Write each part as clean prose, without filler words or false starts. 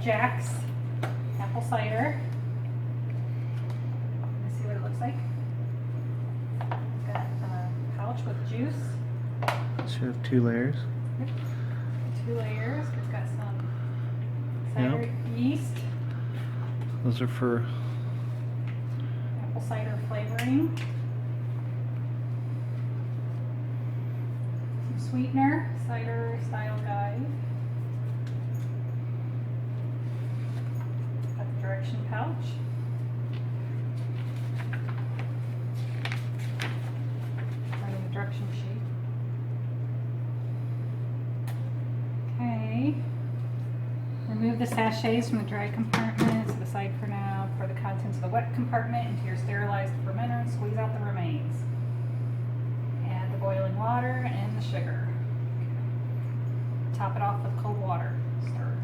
Jack's apple cider. Let's see what it looks like. Got a pouch with juice. So you have 2 layers. Yep. 2 layers. We've got some cider yeast. Those are for Apple cider flavoring. Some sweetener, cider style guide. Got the direction pouch. Writing the direction sheet. Okay. Remove the sachets from the dry compartment to the side for now. Pour the contents of the wet compartment into your sterilized fermenter and squeeze out the remains. Add the boiling water and the sugar. Top it off with cold water. Stir.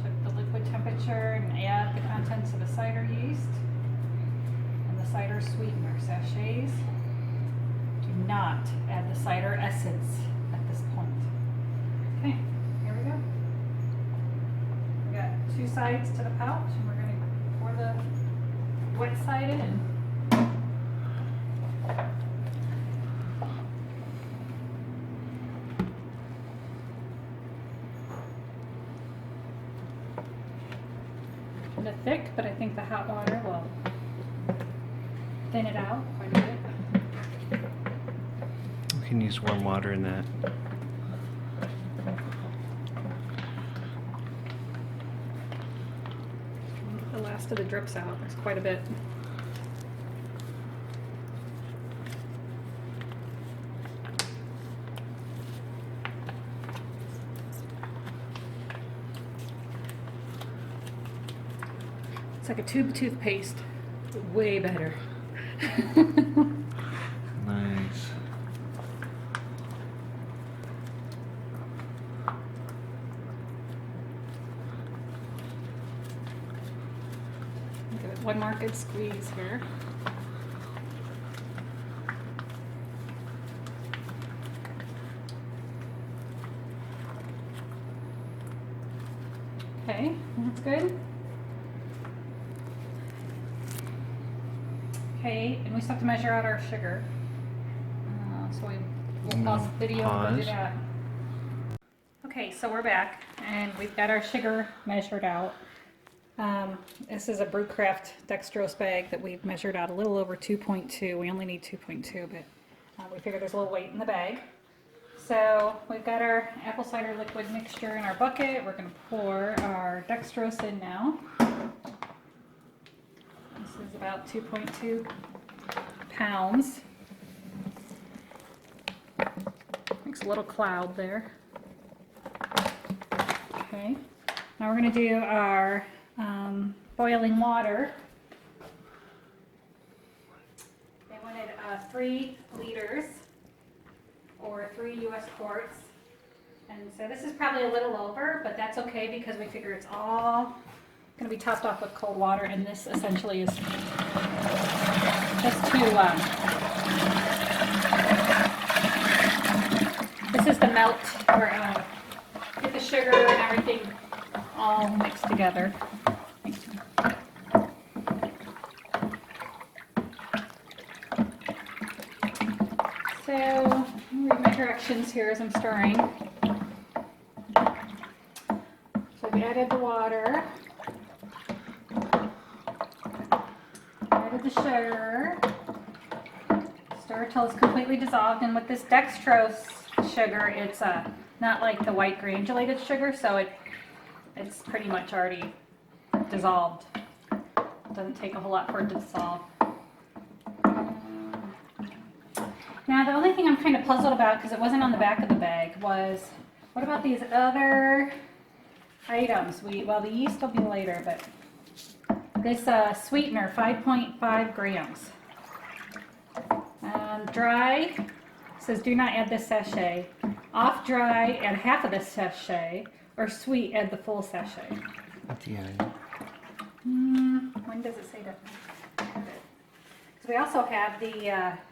Check the liquid temperature and add the contents of the cider yeast and the cider sweetener sachets. Do not add the cider essence at this point. Okay, here we go. We got 2 sides to the pouch, and we're going to pour the wet side in. Kind of thick, but I think the hot water will thin it out quite a bit. You can use warm water in that. The last of the drips out. There's quite a bit. It's like a tube of toothpaste. Way better. Nice. Give it one more good squeeze here. Okay, that's good. Okay, and we still have to measure out our sugar. So we'll pause the video and go do that. Okay, so we're back and we've got our sugar measured out. This is a Brewcraft dextrose bag that we've measured out a little over 2.2. We only need 2.2, but we figure there's a little weight in the bag. So we've got our apple cider liquid mixture in our bucket. We're going to pour our dextrose in now. This is about 2.2 pounds. Makes a little cloud there. Okay, now we're going to do our boiling water. They wanted 3 liters or 3 US quarts. And so this is probably a little over, but that's okay because we figure it's all going to be topped off with cold water, and this essentially is just to this is the melt or get the sugar and everything all mixed together. So read my directions here as I'm stirring. So we added the water, added the sugar, stir till it's completely dissolved. And with this dextrose sugar, it's not like the white granulated sugar, so it's pretty much already dissolved. It doesn't take a whole lot for it to dissolve. Now the only thing I'm kind of puzzled about, because it wasn't on the back of the bag, was what about these other items? Well, the yeast will be later, but this sweetener, 5.5 grams. Dry says do not add this sachet. Off dry, add half of this sachet, or sweet, add the full sachet. At the end. When does it say to add it? Because we also have the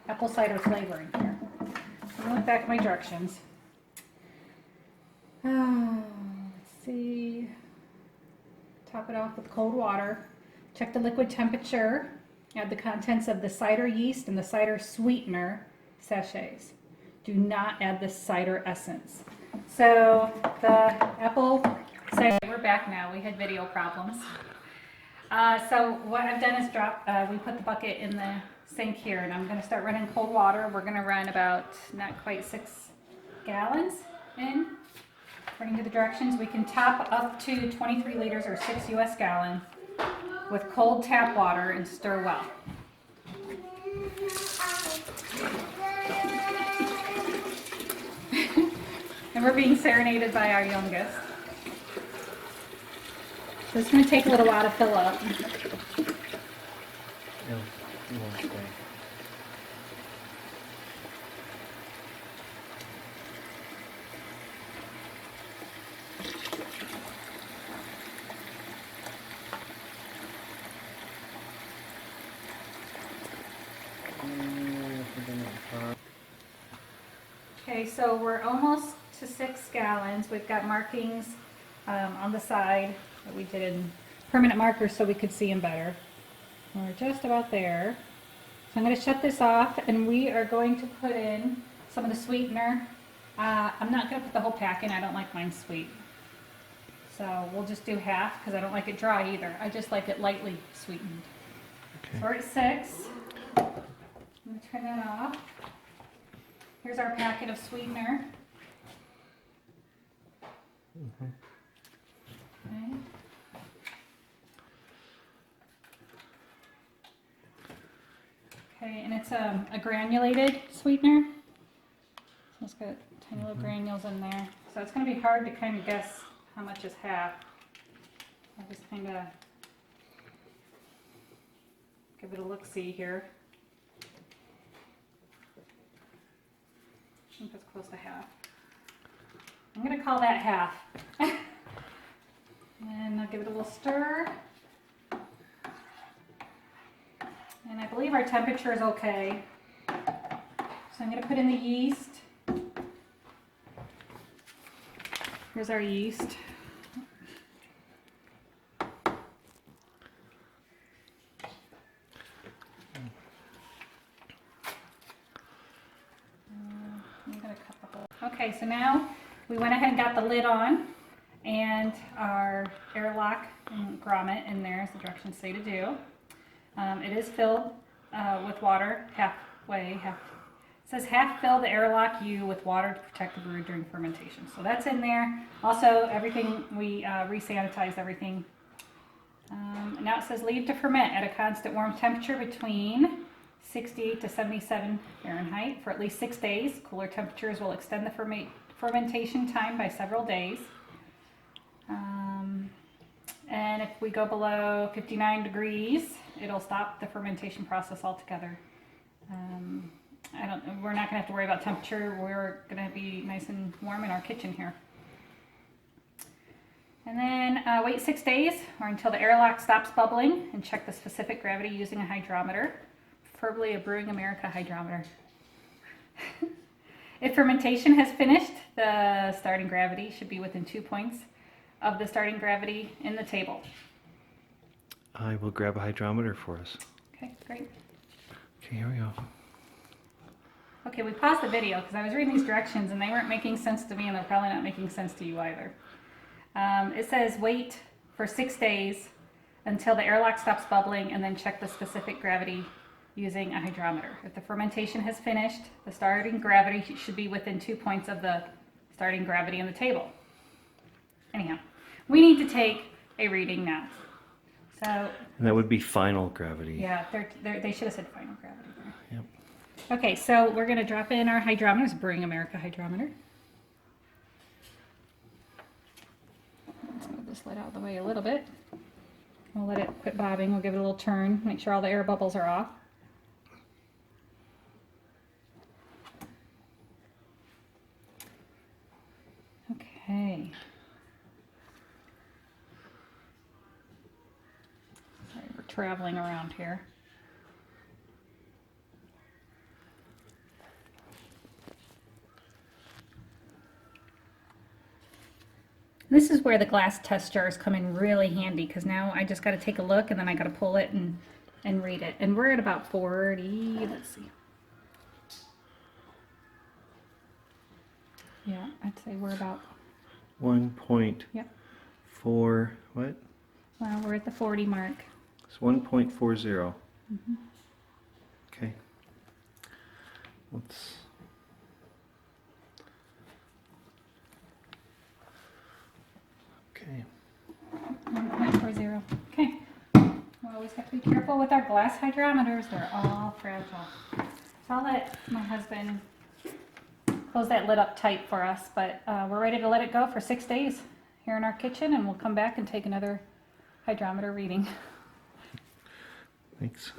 apple cider flavoring here. I'm going to look back at my directions. Let's see. top it off with cold water. Check the liquid temperature. Add the contents of the cider yeast and the cider sweetener sachets. Do not add the cider essence. So the apple cider, we're back now. We had video problems. So what I've done is we put the bucket in the sink here, and I'm going to start running cold water. We're going to run about not quite 6 gallons in. According to the directions, we can top up to 23 liters or 6 US gallons with cold tap water and stir well. And we're being serenaded by our youngest. So it's going to take a little while to fill up. Okay, so we're almost to 6 gallons. We've got markings on the side that we did in permanent markers so we could see them better. We're just about there. So I'm going to shut this off, and we are going to put in some of the sweetener. I'm not going to put the whole pack in. I don't like mine sweet. So we'll just do half because I don't like it dry either. I just like it lightly sweetened. Okay. So we're at 6. I'm going to turn that off. Here's our packet of sweetener. Okay. Okay, and it's a granulated sweetener. So it's got tiny little granules in there. So it's going to be hard to kind of guess how much is half. I'll just kind of give it a look-see here. I think it's close to half. I'm going to call that half. And I'll give it a little stir. And I believe our temperature is okay. So I'm going to put in the yeast. Here's our yeast. Okay, so now we went ahead and got the lid on, and our airlock and grommet in there, as the directions say to do. It is filled with water halfway. It says half fill the airlock U with water to protect the brew during fermentation. So that's in there. Also, everything we re-sanitize everything. Now it says leave to ferment at a constant warm temperature between 68 to 77 Fahrenheit for at least 6 days. Cooler temperatures will extend the fermentation time by several days. And if we go below 59 degrees, it'll stop the fermentation process altogether. We're not going to have to worry about temperature. We're going to be nice and warm in our kitchen here. And then wait 6 days or until the airlock stops bubbling, and check the specific gravity using a hydrometer. Preferably a Brewing America hydrometer. If fermentation has finished, the starting gravity should be within 2 points of the starting gravity in the table. I will grab a hydrometer for us. Okay, great. Okay, here we go. Okay, we paused the video because I was reading these directions and they weren't making sense to me, and they're probably not making sense to you either. It says wait for 6 days until the airlock stops bubbling, and then check the specific gravity using a hydrometer. If the fermentation has finished, the starting gravity should be within 2 points of the starting gravity in the table. Anyhow, we need to take a reading now. So, and that would be final gravity. Yeah, they should have said final gravity there. Yep. Okay, so we're going to drop in our hydrometers, Brewing America hydrometer. Let's move this lid out of the way a little bit. We'll let it quit bobbing. We'll give it a little turn, make sure all the air bubbles are off. Okay. Sorry, we're traveling around here. This is where the glass test jars come in really handy because now I just got to take a look and then I got to pull it and read it. And we're at about 40, let's see. Yeah, I'd say we're about 1.4, Yep. what? Well, we're at the 40 mark. It's 1.40. Okay. Let's. Okay. 1.40. Okay. We always have to be careful with our glass hydrometers. They're all fragile. So I'll let my husband close that lid up tight for us, but we're ready to let it go for 6 days here in our kitchen, and we'll come back and take another hydrometer reading. Thanks.